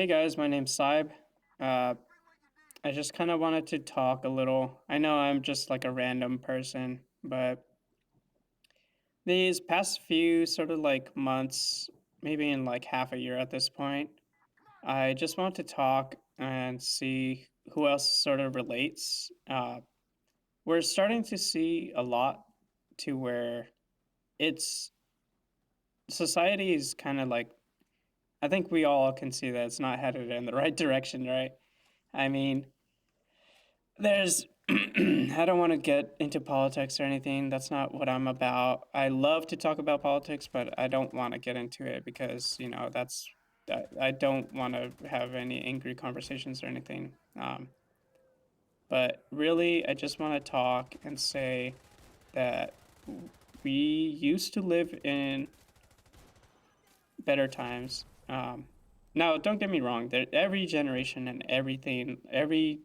Hey guys, my name's Saib. Uh, I just kind of wanted to talk a little. I know I'm just like a random person, but these past few sort of like months, maybe in like half a year at this point, I just want to talk and see who else sort of relates. We're starting to see a lot to where it's society is kind of like, I think we all can see that it's not headed in the right direction, right? I mean, there's, I don't want to get into politics or anything. That's not what I'm about. I love to talk about politics, but I don't want to get into it because, I don't want to have any angry conversations or anything. But really, I just want to talk and say that we used to live in better times. Now, don't get me wrong. Every generation and everything, every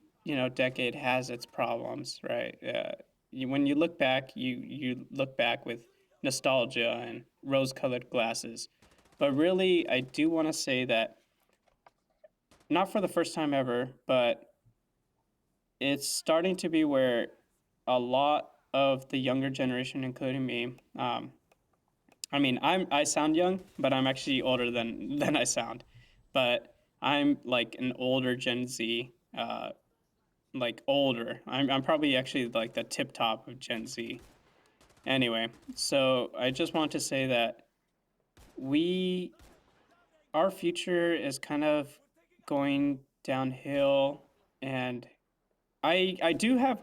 decade has its problems, right? When you look back, you look back with nostalgia and rose-colored glasses. But really, I do want to say that not for the first time ever, but it's starting to be where a lot of the younger generation, including me, I mean, I sound young, but I'm actually older than I sound. But I'm like an older Gen Z, like older. I'm probably actually like the tip top of Gen Z. Anyway, so I just want to say that we our future is kind of going downhill, and I do have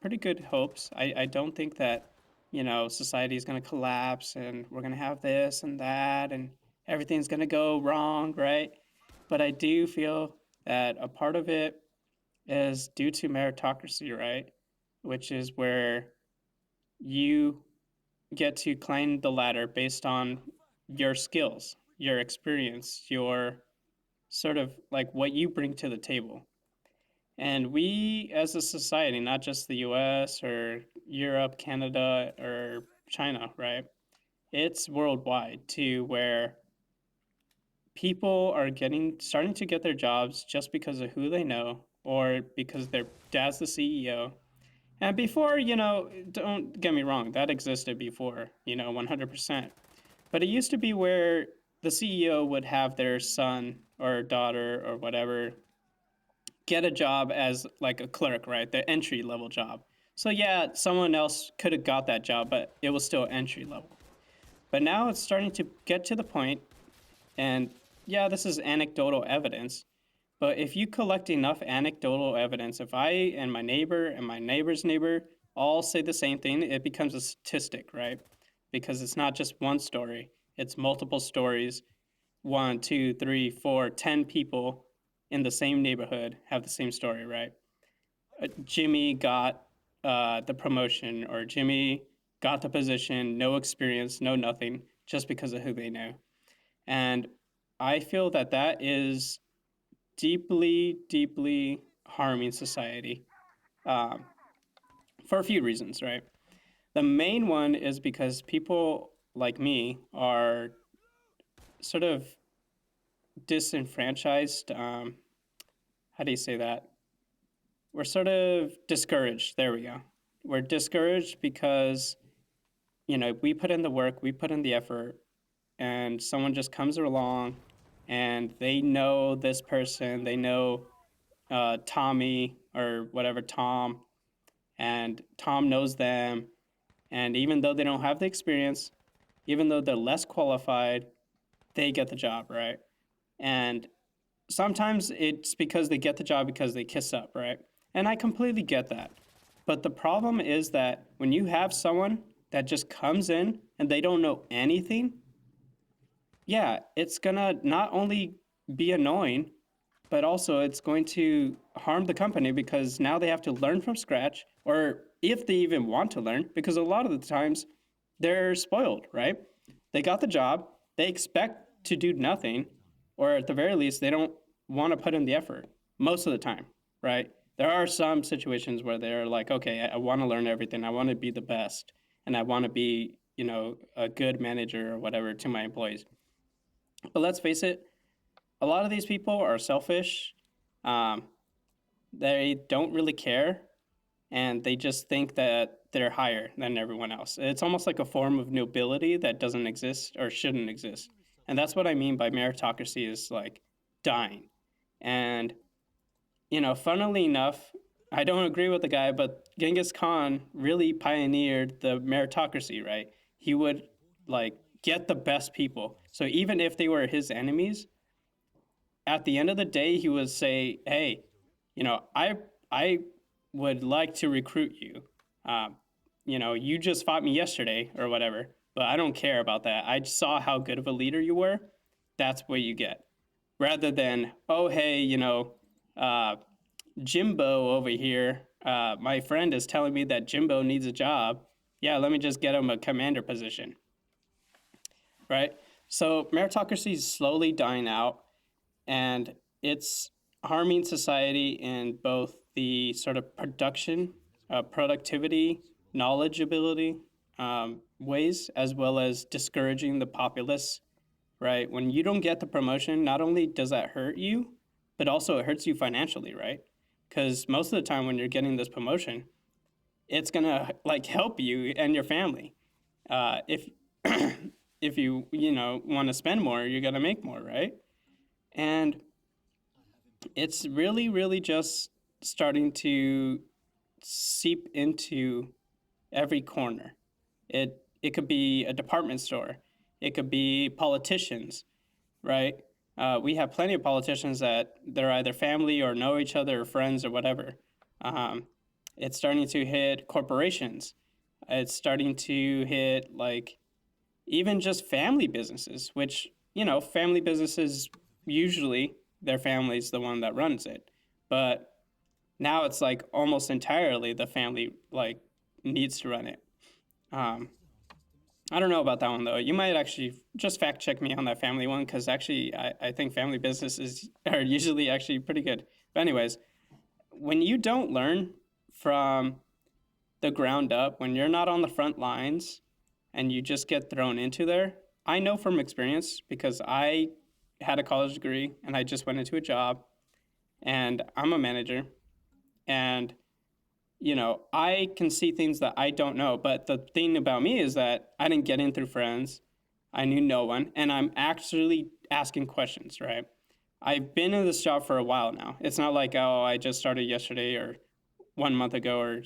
pretty good hopes. I don't think that society is going to collapse and we're going to have this and that and everything's going to go wrong, right? But I do feel that a part of it is due to meritocracy, right? Which is where you get to climb the ladder based on your skills, your experience, your sort of like what you bring to the table. And we as a society, not just the US or Europe, Canada, or China, right? It's worldwide to where people are getting starting to get their jobs just because of who they know or because their dad's the CEO. And before, don't get me wrong, that existed before, 100%. But it used to be where the CEO would have their son or daughter or whatever get a job as like a clerk, right? The entry level job. So yeah, someone else could have got that job, but it was still entry level. But now it's starting to get to the point, and yeah, this is anecdotal evidence. But if you collect enough anecdotal evidence, if I and my neighbor and my neighbor's neighbor all say the same thing, it becomes a statistic, right? Because it's not just one story, it's multiple stories. One, two, three, four, 10 people in the same neighborhood have the same story, right? Jimmy got the promotion, or Jimmy got the position, no experience, no nothing, just because of who they know. And I feel that that is deeply, deeply harming society um, for a few reasons, right? The main one is because people like me are sort of disenfranchised. How do you say that? We're sort of discouraged. There we go. We're discouraged because, we put in the work, we put in the effort, and someone just comes along and they know this person, they know Tommy or whatever, Tom, and Tom knows them. And even though they don't have the experience, even though they're less qualified, they get the job, right? And sometimes it's because they get the job because they kiss up, right? And I completely get that. But the problem is that when you have someone that just comes in and they don't know anything, yeah, it's gonna not only be annoying, but also it's going to harm the company because now they have to learn from scratch, or if they even want to learn, because a lot of the times they're spoiled, right? They got the job, they expect to do nothing, or at the very least, they don't want to put in the effort most of the time, right? There are some situations where they're like, okay, I want to learn everything, I want to be the best, and I want to be, a good manager or whatever to my employees. But let's face it, a lot of these people are selfish. Um, they don't really care, and they just think that they're higher than everyone else. It's almost like a form of nobility that doesn't exist or shouldn't exist. And that's what I mean by meritocracy is like dying. And, funnily enough, I don't agree with the guy, but Genghis Khan really pioneered the meritocracy, right? He would like get the best people. So even if they were his enemies, at the end of the day, he would say, "Hey, I would like to recruit you. Um, you just fought me yesterday or whatever, but I don't care about that. I saw how good of a leader you were. That's what you get." Rather than, "Oh, hey, uh, Jimbo over here. My friend is telling me that Jimbo needs a job. Yeah, let me just get him a commander position." Right? So meritocracy is slowly dying out, and it's harming society in both the sort of production, productivity, knowledgeability ways, as well as discouraging the populace, right? When you don't get the promotion, not only does that hurt you, but also it hurts you financially, right? Because most of the time when you're getting this promotion, it's gonna like help you and your family. If if you want to spend more, you're gonna make more, right? And it's really, really just starting to seep into every corner. It could be a department store. It could be politicians, right? We have plenty of politicians that they're either family or know each other or friends or whatever. Um, it's starting to hit corporations. It's starting to hit like even just family businesses, which, family businesses usually their family's the one that runs it. But now it's like almost entirely the family like needs to run it. Um, I don't know about that one though. You might actually just fact check me on that family one because actually I think family businesses are usually actually pretty good. But anyways, when you don't learn from the ground up, when you're not on the front lines and you just get thrown into there, I know from experience because I had a college degree and I just went into a job and I'm a manager and I can see things that I don't know. But the thing about me is that I didn't get in through friends. I knew no one, and I'm actually asking questions, right? I've been in this job for a while now. It's not like, oh, I just started yesterday or 1 month ago or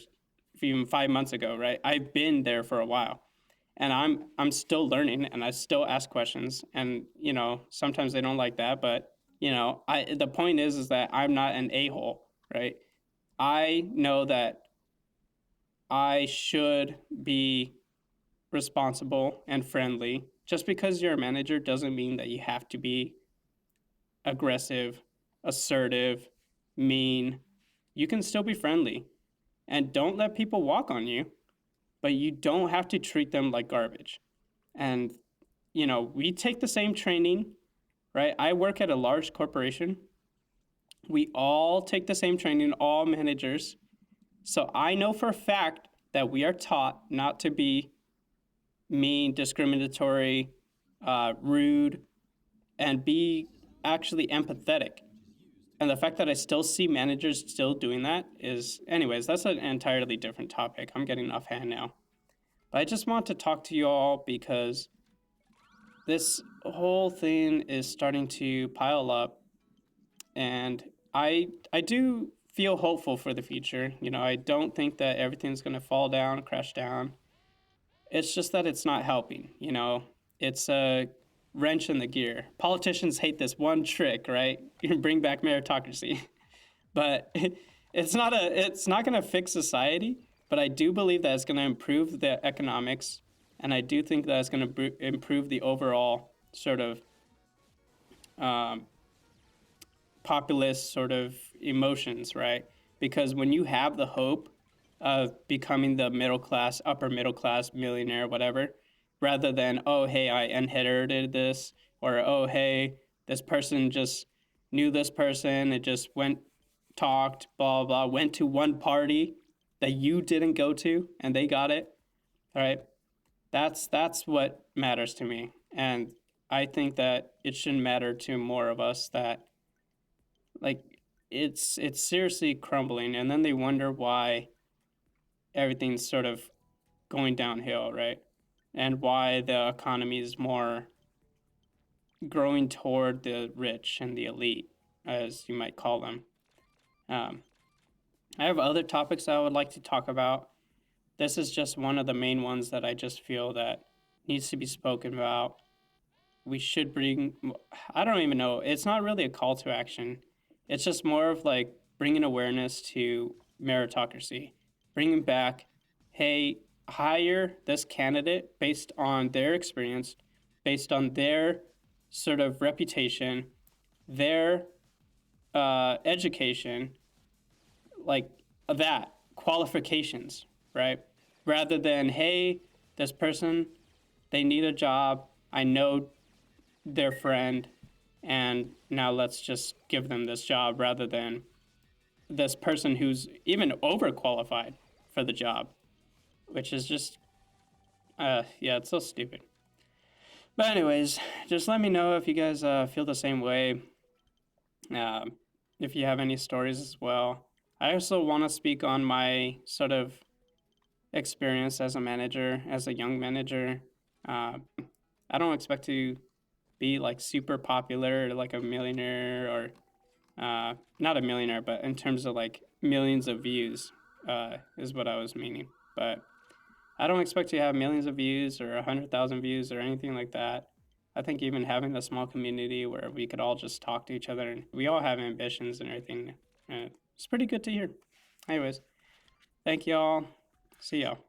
even 5 months ago, right? I've been there for a while. And I'm still learning and I still ask questions. And, sometimes they don't like that, but I the point is that I'm not an a-hole, right? I know that I should be responsible and friendly. Just because you're a manager doesn't mean that you have to be aggressive, assertive, mean. You can still be friendly and don't let people walk on you, but you don't have to treat them like garbage. And, we take the same training, right? I work at a large corporation. We all take the same training, all managers. So I know for a fact that we are taught not to be mean, discriminatory, rude, and be actually empathetic. And the fact that I still see managers still doing that is, anyways, that's an entirely different topic. I'm getting offhand now. But I just want to talk to you all because this whole thing is starting to pile up. And I do feel hopeful for the future. I don't think that everything's going to fall down, crash down. It's just that it's not helping. It's a wrench in the gear. Politicians hate this one trick, right? You bring back meritocracy, but it's not going to fix society. But I do believe that it's going to improve the economics, and I do think that it's going to improve the overall sort of um, populist sort of emotions, right? Because when you have the hope of becoming the middle class, upper middle class millionaire, whatever, rather than, oh, hey, I inherited this, or oh, hey, this person just knew this person, it just went, talked, blah, blah, went to one party that you didn't go to and they got it, all right? That's what matters to me. And I think that it shouldn't matter to more of us that like it's seriously crumbling, and then they wonder why everything's sort of going downhill, right? And why the economy is more growing toward the rich and the elite, as you might call them. Um, I have other topics I would like to talk about. This is just one of the main ones that I just feel that needs to be spoken about. We should bring, I don't even know, it's not really a call to action. It's just more of like bringing awareness to meritocracy, bringing back, hey, hire this candidate based on their experience, based on their sort of reputation, their education, like that, qualifications, right? Rather than, hey, this person, they need a job. I know their friend, and now let's just give them this job rather than this person who's even overqualified for the job, which is just, yeah, it's so stupid. But, anyways, just let me know if you guys feel the same way. Uh, if you have any stories as well. I also want to speak on my sort of experience as a manager, as a young manager. Uh, I don't expect to be like super popular, or like a millionaire, or not a millionaire, but in terms of like millions of views, is what I was meaning. But I don't expect to have millions of views or 100,000 views or anything like that. I think even having a small community where we could all just talk to each other and we all have ambitions and everything, it's pretty good to hear. Anyways, thank y'all. See y'all.